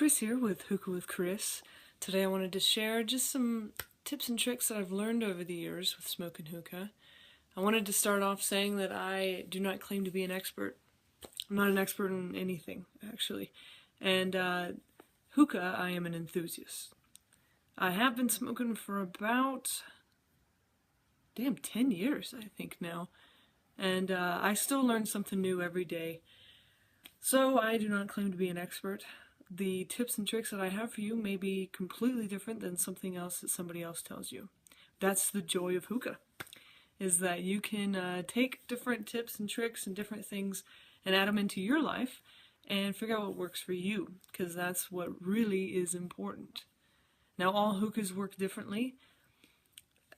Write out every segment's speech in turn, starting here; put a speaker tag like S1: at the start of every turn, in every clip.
S1: Chris here with Hookah with Chris. Today I wanted to share just some tips and tricks that I've learned over the years with smoking hookah. I wanted to start off saying that I do not claim to be an expert. I'm not an expert in anything, actually. And hookah, I am an enthusiast. I have been smoking for about, 10 years, I think now. And I still learn something new every day. So I do not claim to be an expert. The tips and tricks that I have for you may be completely different than something else that somebody else tells you. That's the joy of hookah, is that you can take different tips and tricks and different things and add them into your life and figure out what works for you, because that's what really is important. Now, all hookahs work differently.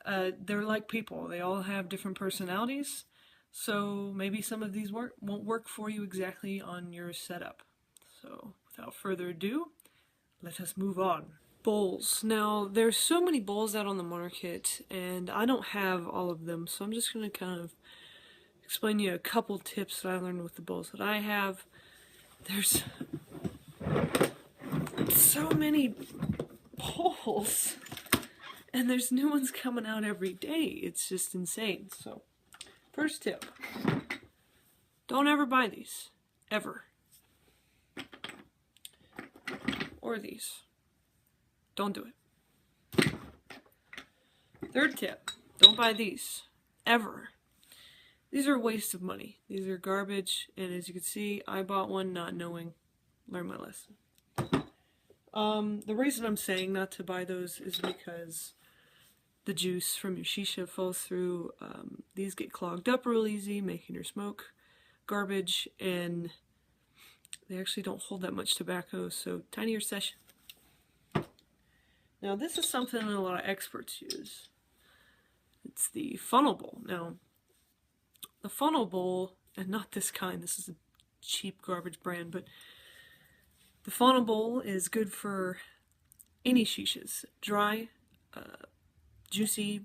S1: They're like people. They all have different personalities, so maybe some of these won't work for you exactly on your setup. So without further ado, let us move on. Bowls. Now, there's so many bowls out on the market, and I don't have all of them, so I'm just going to kind of explain to you a couple tips that I learned with the bowls that I have. There's so many bowls, and there's new ones coming out every day. It's just insane. So, first tip. Don't ever buy these. Ever. Or these. Don't do it. Third tip, don't buy these. Ever. These are a waste of money. These are garbage, and as you can see, I bought one not knowing. Learn my lesson. The reason I'm saying not to buy those is because the juice from your shisha falls through. These get clogged up real easy, making your smoke garbage, and they actually don't hold that much tobacco, so tinier session. Now, this is something that a lot of experts use. It's the funnel bowl. Now, the funnel bowl, and not this kind, this is a cheap garbage brand, but the funnel bowl is good for any shishas. Dry, juicy,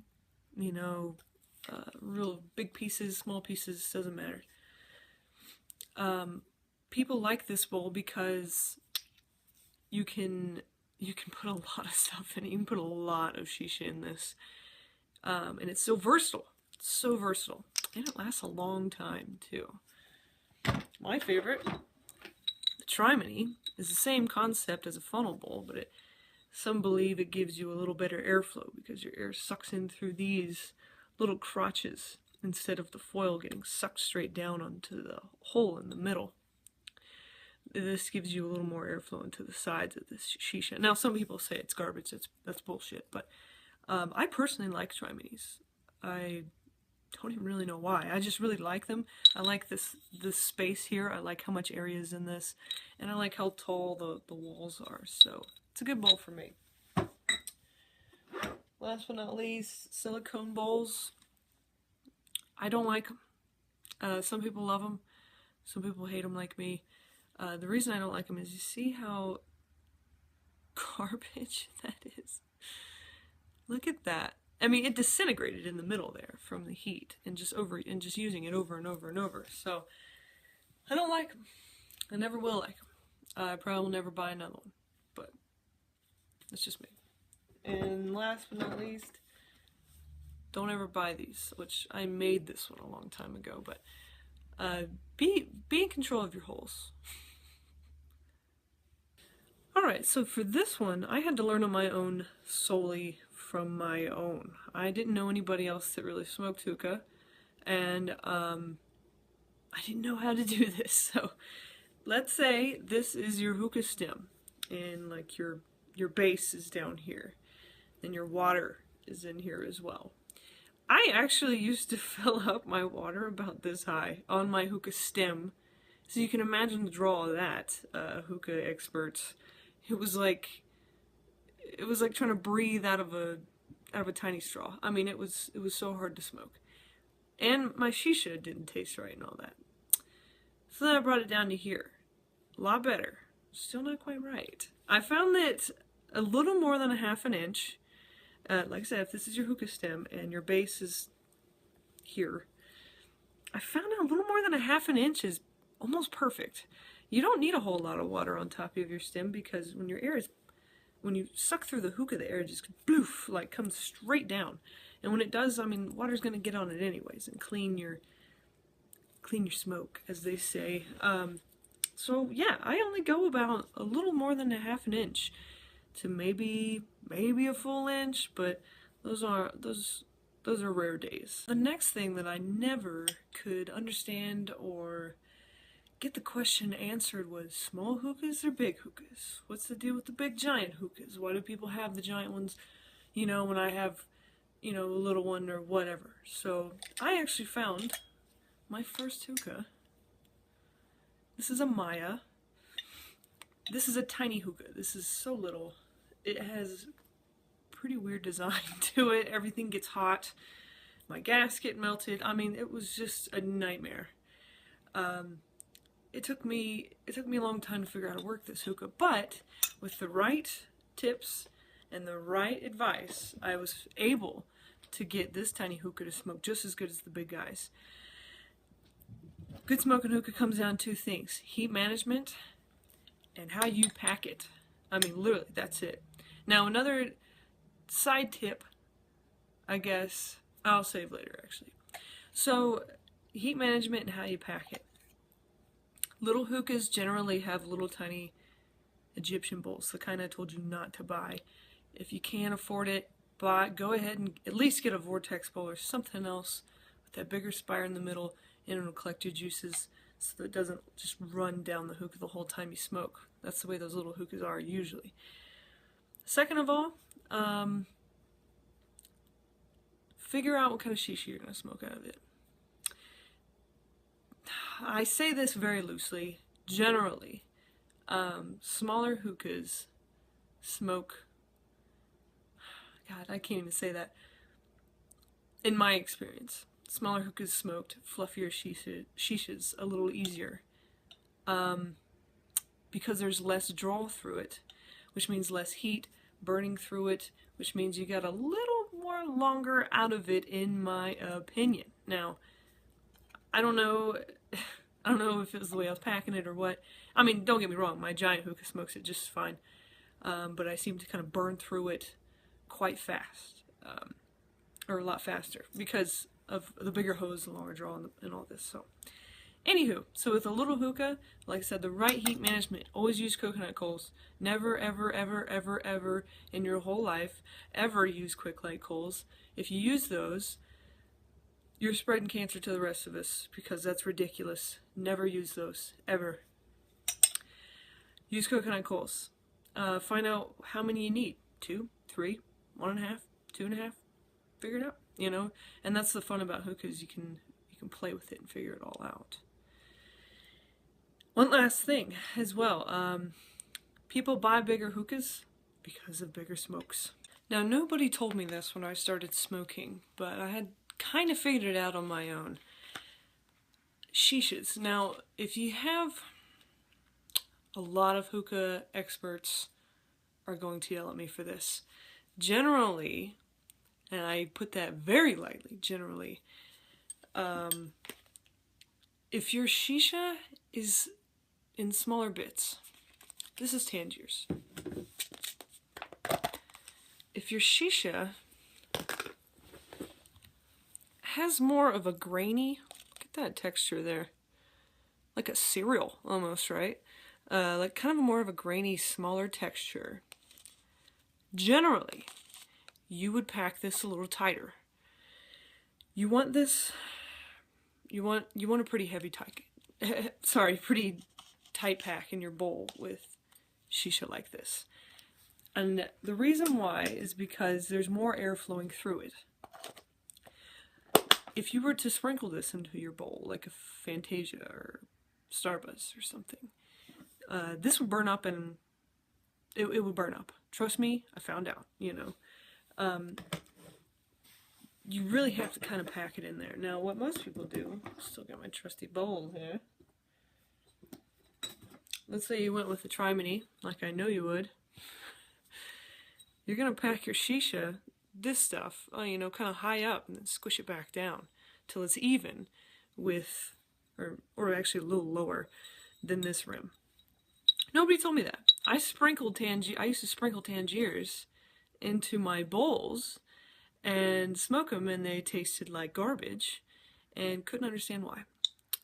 S1: real big pieces, small pieces, doesn't matter. People like this bowl because you can put a lot of stuff in it. You can put a lot of shisha in this. And it's so versatile. It's so versatile. And it lasts a long time, too. My favorite, the Trimony, is the same concept as a funnel bowl, but some believe it gives you a little better airflow because your air sucks in through these little crotches instead of the foil getting sucked straight down onto the hole in the middle. This gives you a little more airflow into the sides of this shisha. Now, some people say it's garbage. That's bullshit. But I personally like Trimonies. I don't even really know why. I just really like them. I like this space here. I like how much area is in this. And I like how tall the walls are. So it's a good bowl for me. Last but not least, silicone bowls. I don't like them. Some people love them. Some people hate them like me. The reason I don't like them is you see how garbage that is. Look at that. I mean, it disintegrated in the middle there from the heat and just using it over and over and over. So I don't like them. I never will like them. I probably will never buy another one, but that's just me. And last but not least, don't ever buy these, which I made this one a long time ago, but be in control of your holes. Alright, so for this one, I had to learn on my own solely from my own. I didn't know anybody else that really smoked hookah, and I didn't know how to do this. So let's say this is your hookah stem, and like your base is down here, and your water is in here as well. I actually used to fill up my water about this high on my hookah stem, so you can imagine the draw of that, hookah experts. It was like trying to breathe out of a tiny straw. I mean, it was so hard to smoke, and my shisha didn't taste right and all that. So then I brought it down to here, a lot better. Still not quite right. I found that a little more than a half an inch. Like I said, if this is your hookah stem and your base is here, I found out a little more than a half an inch is almost perfect. You don't need a whole lot of water on top of your stem because when you suck through the hookah, the air just bloof, like comes straight down. And when it does, I mean, water's gonna get on it anyways and clean your smoke, as they say. So yeah, I only go about a little more than a half an inch to maybe a full inch, but those are rare days. The next thing that I never could understand or get the question answered was small hookahs or big hookahs? What's the deal with the big giant hookahs? Why do people have the giant ones, you know, when I have, you know, a little one or whatever? So I actually found my first hookah. This is a Maya. This is a tiny hookah. This is so little. It has pretty weird design to it. Everything gets hot. My gasket melted. I mean, it was just a nightmare. It took me a long time to figure out how to work this hookah, but with the right tips and the right advice, I was able to get this tiny hookah to smoke just as good as the big guys. Good smoking hookah comes down to two things: heat management and how you pack it. I mean, literally, that's it. Now, another side tip, I guess, I'll save later, actually. So, heat management and how you pack it. Little hookahs generally have little tiny Egyptian bowls, the kind I told you not to buy. If you can't afford it, go ahead and at least get a vortex bowl or something else with that bigger spire in the middle, and it'll collect your juices so that it doesn't just run down the hookah the whole time you smoke. That's the way those little hookahs are usually. Second of all, figure out what kind of shisha you're going to smoke out of it. I say this very loosely. Generally, smaller hookahs smoke... God, I can't even say that. In my experience, smaller hookahs smoked fluffier shishas a little easier. Because there's less draw through it, which means less heat burning through it, which means you got a little more longer out of it, in my opinion. Now, I don't know if it was the way I was packing it or what. I mean, don't get me wrong, my giant hookah smokes it just fine, but I seem to kind of burn through it quite fast, or a lot faster, because of the bigger hose, the longer draw, and all this. So, anywho, so with a little hookah, like I said, the right heat management. Always use coconut coals. Never, ever, ever, ever, ever in your whole life ever use quick light coals. If you use those, you're spreading cancer to the rest of us, because that's ridiculous. Never use those, ever. Use coconut coals. Find out how many you need. 2, 3, 1.5, 2.5. Figure it out, you know? And that's the fun about hookahs. You can play with it and figure it all out. One last thing as well. People buy bigger hookahs because of bigger smokes. Now, nobody told me this when I started smoking, but I had kind of figured it out on my own. Shishas. Now, if you have... A lot of hookah experts are going to yell at me for this. Generally, and I put that very lightly, generally, if your shisha is in smaller bits, this is Tangiers. If your shisha has more of a grainy, look at that texture there, like a cereal almost, right? Like kind of more of a grainy, smaller texture. Generally, you would pack this a little tighter. You want this, you want a pretty heavy pretty tight pack in your bowl with shisha like this. And the reason why is because there's more air flowing through it. If you were to sprinkle this into your bowl, like a Fantasia or Starburst or something, this would burn up, and it would burn up. Trust me, I found out, you know. You really have to kind of pack it in there. Now, what most people do, still got my trusty bowl here. Let's say you went with a Trimony, like I know you would. You're going to pack your shisha, this stuff, you know, kind of high up, and then squish it back down till it's even with, or actually a little lower than this rim. Nobody told me that. I used to sprinkle Tangiers into my bowls and smoke them, and they tasted like garbage, and couldn't understand why.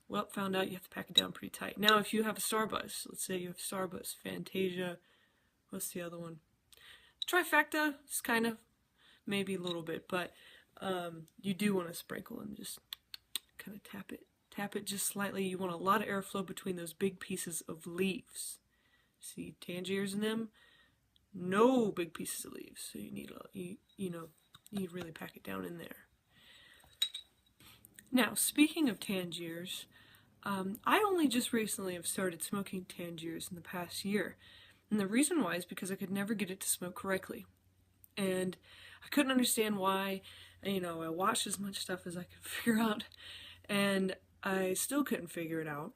S1: Well, found out you have to pack it down pretty tight. Now, if you have a Starburst, let's say you have Starburst, Fantasia, what's the other one? Trifecta, it's kind of, maybe a little bit, but you do want to sprinkle and just kind of tap it. Tap it just slightly. You want a lot of airflow between those big pieces of leaves. See Tangiers in them? No big pieces of leaves, so you need you really pack it down in there. Now, speaking of Tangiers, I only just recently have started smoking Tangiers in the past year. And the reason why is because I could never get it to smoke correctly. And I couldn't understand why. I watched as much stuff as I could figure out, and I still couldn't figure it out.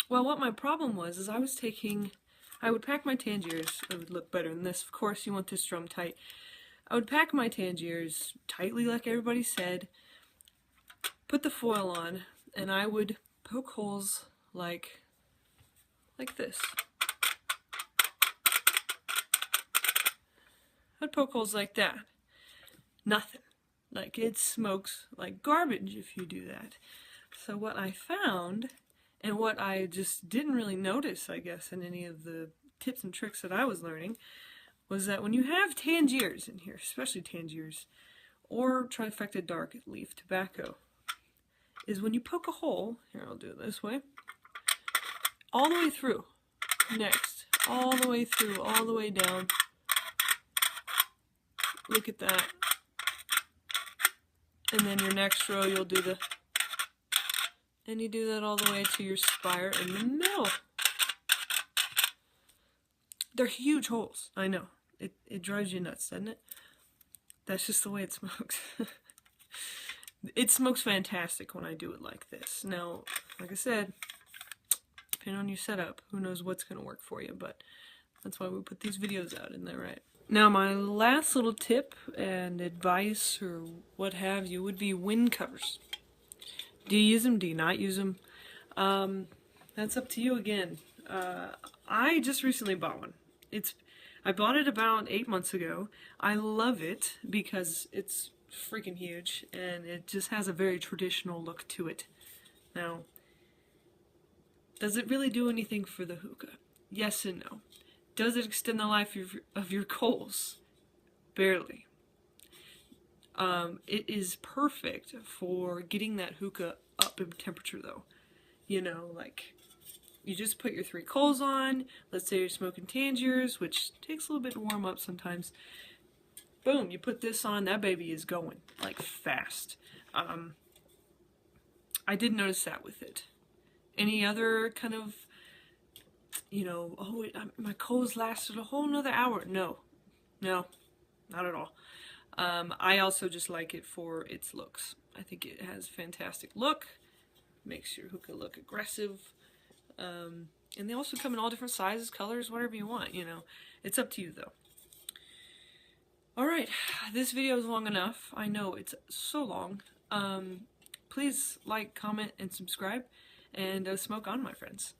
S1: Well, what my problem was is I would pack my Tangiers. It would look better than this. Of course, you want this drum tight. I would pack my Tangiers tightly like everybody said, put the foil on, and I would poke holes like this. I'd poke holes like that. Nothing. Like, it smokes like garbage if you do that. So what I found, and what I just didn't really notice, I guess, in any of the tips and tricks that I was learning, was that when you have Tangiers in here, especially Tangiers, or Trifecta Dark Leaf Tobacco, is when you poke a hole, here I'll do it this way, all the way through, next, all the way through, all the way down, look at that, and then your next row you'll do and you do that all the way to your spire in the middle. They're huge holes, I know. It drives you nuts, doesn't it? That's just the way it smokes. It smokes fantastic when I do it like this. Now, like I said, depending on your setup, who knows what's going to work for you, but that's why we put these videos out, isn't that right? Now, my last little tip and advice, or what have you, would be wind covers. Do you use them? Do you not use them? That's up to you again. I just recently bought one. I bought it about 8 months ago. I love it because it's freaking huge, and it just has a very traditional look to it. Now, does it really do anything for the hookah? Yes and no. Does it extend the life of your coals? Barely. It is perfect for getting that hookah up in temperature, though. Like, you just put your 3 coals on. Let's say you're smoking Tangiers, which takes a little bit to warm up sometimes. Boom, you put this on, that baby is going, like, fast. I did notice that with it. Any other kind of, my coals lasted a whole nother hour. No, not at all. I also just like it for its looks. I think it has fantastic look, makes your hookah look aggressive, and they also come in all different sizes, colors, whatever you want, It's up to you, though. Alright, this video is long enough. I know it's so long. Please like, comment, and subscribe, and smoke on, my friends.